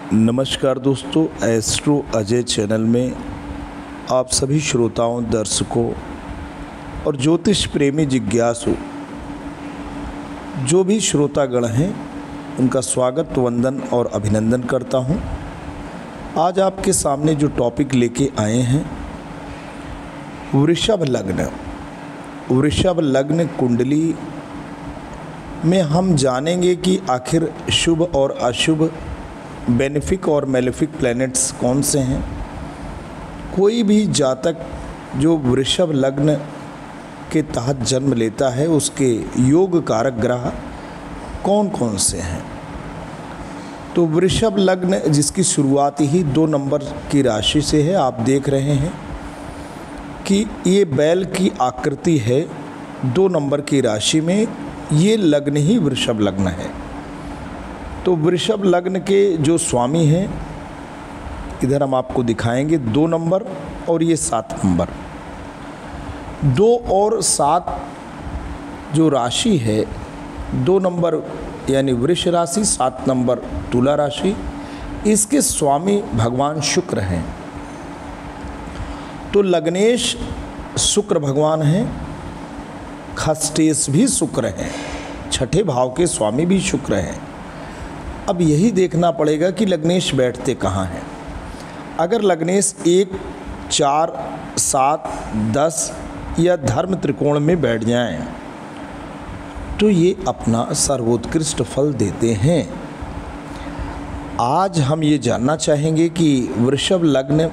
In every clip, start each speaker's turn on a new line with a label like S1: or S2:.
S1: नमस्कार दोस्तों, astro Ajay channel में आप सभी श्रोताओं, दर्शकों और ज्योतिष प्रेमी जिज्ञासु जो भी श्रोतागण हैं उनका स्वागत, वंदन और अभिनंदन करता हूं। आज आपके सामने जो टॉपिक लेके आए हैं, वृषभ लग्न। वृषभ लग्न कुंडली में हम जानेंगे कि आखिर शुभ और अशुभ, बेनिफिक और मेलेफिक प्लैनेट्स कौन से हैं। कोई भी जातक जो वृषभ लग्न के तहत जन्म लेता है उसके योग कारक ग्रह कौन कौन से हैं। तो वृषभ लग्न जिसकी शुरुआत ही 2 नंबर की राशि से है, आप देख रहे हैं कि ये बैल की आकृति है। 2 नंबर की राशि में ये लग्न ही वृषभ लग्न है। तो वृषभ लग्न के जो स्वामी हैं, इधर हम आपको दिखाएंगे 2 नंबर और ये 7 नंबर। 2 और 7 जो राशि है, 2 नंबर यानी वृष राशि, 7 नंबर तुला राशि, इसके स्वामी भगवान शुक्र हैं। तो लग्नेश शुक्र भगवान हैं, खष्टेश भी शुक्र हैं, छठे भाव के स्वामी भी शुक्र हैं। अब यही देखना पड़ेगा कि लग्नेश बैठते कहाँ हैं। अगर लग्नेश 1, 4, 7, 10 या धर्म त्रिकोण में बैठ जाएं तो ये अपना सर्वोत्कृष्ट फल देते हैं। आज हम ये जानना चाहेंगे कि वृषभ लग्न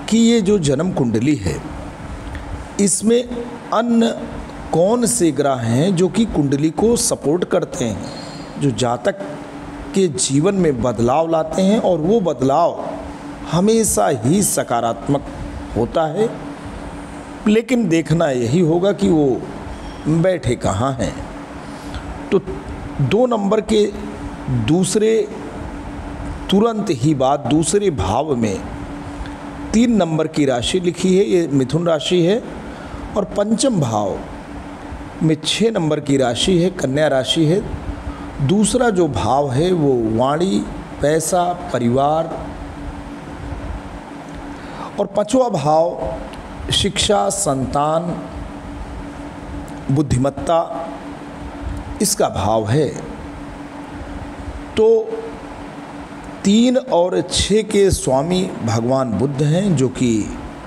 S1: की ये जो जन्म कुंडली है, इसमें अन्य कौन से ग्रह हैं जो कि कुंडली को सपोर्ट करते हैं, जो जातक के जीवन में बदलाव लाते हैं, और वो बदलाव हमेशा ही सकारात्मक होता है। लेकिन देखना यही होगा कि वो बैठे कहाँ हैं। तो 2 नंबर के दूसरे तुरंत ही बाद दूसरे भाव में 3 नंबर की राशि लिखी है, ये मिथुन राशि है। और पंचम भाव में 6 नंबर की राशि है, कन्या राशि है। दूसरा जो भाव है वो वाणी, पैसा, परिवार, और 5वां भाव शिक्षा, संतान, बुद्धिमत्ता, इसका भाव है। तो 3 और 6 के स्वामी भगवान बुध हैं, जो कि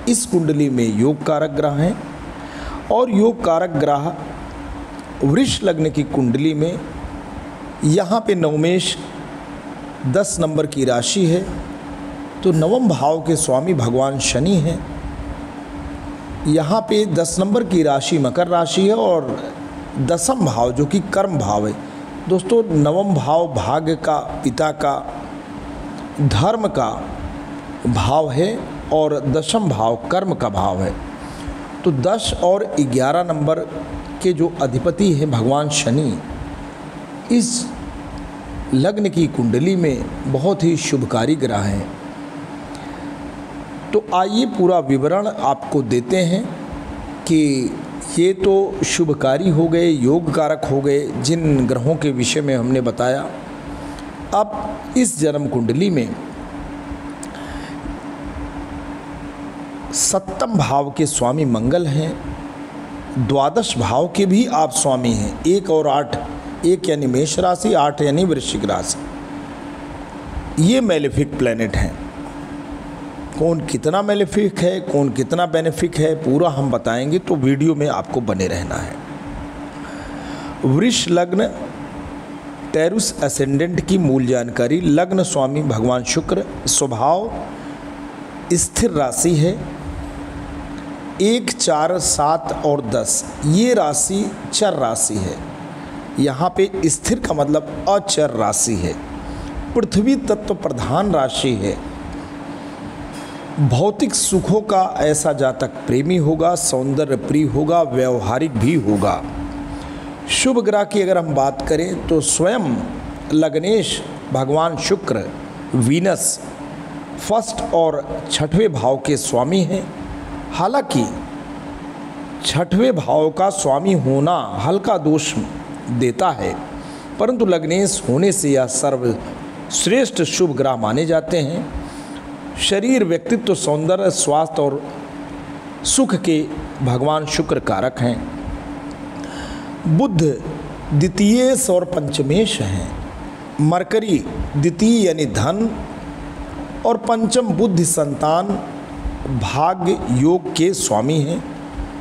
S1: इस कुंडली में योग कारक ग्रह हैं। और योग कारक ग्रह वृष लग्न की कुंडली में यहाँ पे नवमेश 10 नंबर की राशि है। तो 9वें भाव के स्वामी भगवान शनि हैं। यहाँ पे 10 नंबर की राशि मकर राशि है और 10वां भाव जो कि कर्म भाव है। दोस्तों, 9वां भाव भाग्य का, पिता का, धर्म का भाव है और 10वां भाव कर्म का भाव है। तो 10 और 11 नंबर के जो अधिपति हैं भगवान शनि, इस लग्न की कुंडली में बहुत ही शुभकारी ग्रह हैं। तो आइए पूरा विवरण आपको देते हैं कि ये तो शुभकारी हो गए, योग कारक हो गए, जिन ग्रहों के विषय में हमने बताया। अब इस जन्म कुंडली में 7वें भाव के स्वामी मंगल हैं। 12 भाव के भी आप स्वामी हैं, 1 और 8, 1 यानी मेष राशि, 8 यानी वृश्चिक राशि। ये मेलेफिक प्लैनेट हैं। कौन कितना मेलेफिक है, कौन कितना बेनिफिक है, पूरा हम बताएंगे, तो वीडियो में आपको बने रहना है। वृष लग्न टेरुस एसेंडेंट की मूल जानकारी। लग्न स्वामी भगवान शुक्र, स्वभाव स्थिर राशि है। 1, 4, 7 और 10 ये राशि चर राशि है। यहाँ पे स्थिर का मतलब अचर राशि है। पृथ्वी तत्व प्रधान राशि है। भौतिक सुखों का ऐसा जातक प्रेमी होगा, सौंदर्य प्रिय होगा, व्यवहारिक भी होगा। शुभ ग्रह की अगर हम बात करें तो स्वयं लग्नेश भगवान शुक्र, वीनस 1st और 6वें भाव के स्वामी हैं। हालांकि 6वें भाव का स्वामी होना हल्का दोष देता है, परंतु लग्नेश होने से यह सर्व श्रेष्ठ शुभ ग्रह माने जाते हैं। शरीर, व्यक्तित्व, सौंदर्य, स्वास्थ्य और सुख के भगवान शुक्र कारक हैं। बुध द्वितीयेश और पंचमेश हैं। मरकरी द्वितीय यानी धन और पंचम बुद्धि, संतान, भाग्य योग के स्वामी हैं।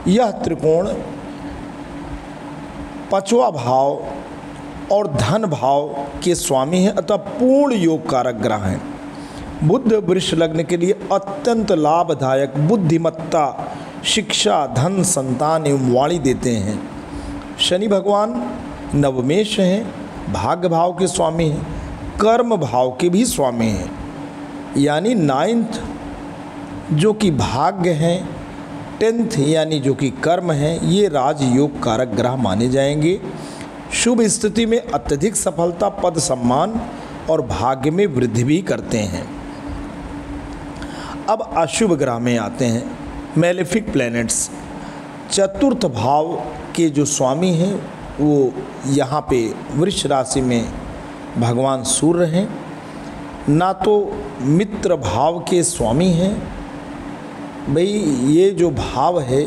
S1: यह त्रिकोण पांचवा भाव और धन भाव के स्वामी हैं अतः पूर्ण योग कारक ग्रह हैं। बुध वृष लग्न के लिए अत्यंत लाभदायक बुद्धिमत्ता, शिक्षा, धन, संतान एवं वाणी देते हैं। शनि भगवान नवमेश हैं, भाग्य भाव के स्वामी हैं, कर्म भाव के भी स्वामी हैं, यानी 9th जो कि भाग्य हैं, 10th यानी जो कि कर्म हैं, ये राजयोग कारक ग्रह माने जाएंगे। शुभ स्थिति में अत्यधिक सफलता, पद, सम्मान और भाग्य में वृद्धि भी करते हैं। अब अशुभ ग्रह में आते हैं, मैलेफिक प्लैनेट्स। चतुर्थ भाव के जो स्वामी हैं वो यहाँ पे वृष राशि में भगवान सूर्य हैं। ना तो मित्र भाव के स्वामी हैं, भाई ये जो भाव है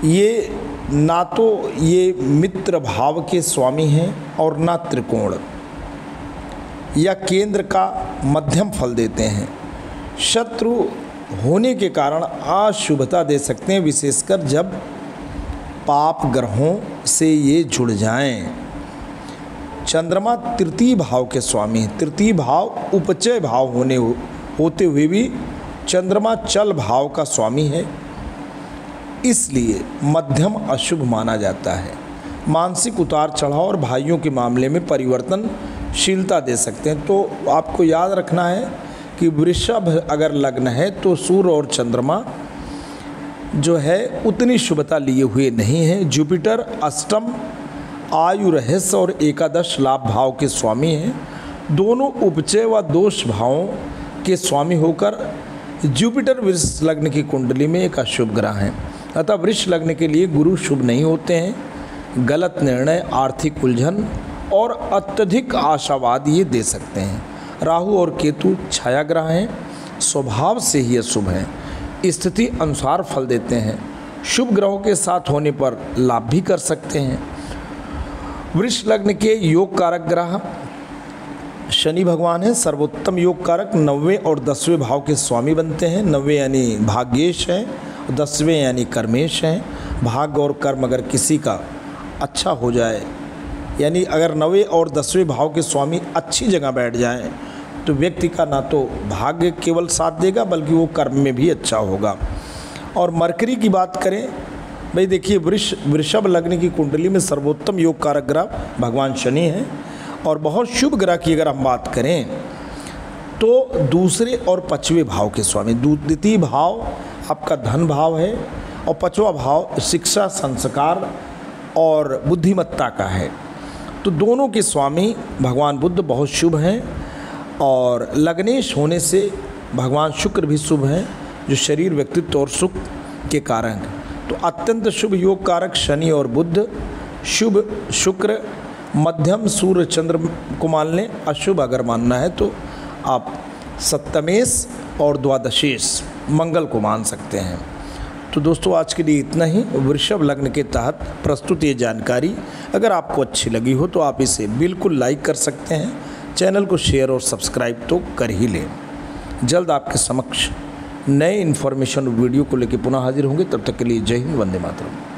S1: ये ना तो ये मित्र भाव के स्वामी हैं और ना त्रिकोण या केंद्र का मध्यम फल देते हैं। शत्रु होने के कारण अशुभता दे सकते हैं, विशेषकर जब पाप ग्रहों से ये जुड़ जाएं। चंद्रमा तृतीय भाव के स्वामी हैं। तृतीय भाव उपचय भाव होते हुए भी चंद्रमा चल भाव का स्वामी है, इसलिए मध्यम अशुभ माना जाता है। मानसिक उतार चढ़ाव और भाइयों के मामले में परिवर्तनशीलता दे सकते हैं। तो आपको याद रखना है कि वृषभ अगर लग्न है तो सूर्य और चंद्रमा जो है उतनी शुभता लिए हुए नहीं है। जुपिटर अष्टम, आयु, रहस्य और एकादश लाभ भाव के स्वामी हैं। दोनों उपचय व दोष भावों के स्वामी होकर जुपिटर वृष लग्न की कुंडली में एक अशुभ ग्रह है। अतः वृष लग्न के लिए गुरु शुभ नहीं होते हैं। गलत निर्णय, आर्थिक उलझन और अत्यधिक आशावाद ये दे सकते हैं। राहु और केतु छाया ग्रह हैं, स्वभाव से ही अशुभ हैं, स्थिति अनुसार फल देते हैं। शुभ ग्रहों के साथ होने पर लाभ भी कर सकते हैं। वृष लग्न के योग कारक ग्रह शनि भगवान है, सर्वोत्तम योग कारक। 9वें और 10वें भाव के स्वामी बनते हैं। 9वें यानी भाग्येश हैं, 10वें यानी कर्मेश हैं। भाग्य और कर्म अगर किसी का अच्छा हो जाए, यानी अगर 9वें और 10वें भाव के स्वामी अच्छी जगह बैठ जाएं, तो व्यक्ति का ना तो भाग्य केवल साथ देगा बल्कि वो कर्म में भी अच्छा होगा। और मरकरी की बात करें, भाई देखिए वृषभ लग्न की कुंडली में सर्वोत्तम योग कारक ग्रह भगवान शनि हैं। और बहुत शुभ ग्रह की अगर हम बात करें तो दूसरे और पांचवें भाव के स्वामी। द्वितीय भाव आपका धन भाव है और पांचवा भाव शिक्षा, संस्कार और बुद्धिमत्ता का है। तो दोनों के स्वामी भगवान बुद्ध बहुत शुभ हैं और लग्नेश होने से भगवान शुक्र भी शुभ हैं, जो शरीर, व्यक्तित्व और सुख के कारण। तो अत्यंत शुभ योग कारक शनि और बुद्ध, शुभ शुक्र, मध्यम सूर्य चंद्र को मान लें। अशुभ अगर मानना है तो आप सप्तमेश और द्वादशेश मंगल को मान सकते हैं। तो दोस्तों आज के लिए इतना ही। वृषभ लग्न के तहत प्रस्तुत ये जानकारी अगर आपको अच्छी लगी हो तो आप इसे बिल्कुल लाइक कर सकते हैं। चैनल को शेयर और सब्सक्राइब तो कर ही लें। जल्द आपके समक्ष नए इन्फॉर्मेशन वीडियो को लेकर पुनः हाजिर होंगे। तब तक के लिए जय हिंद, वंदे मातरम।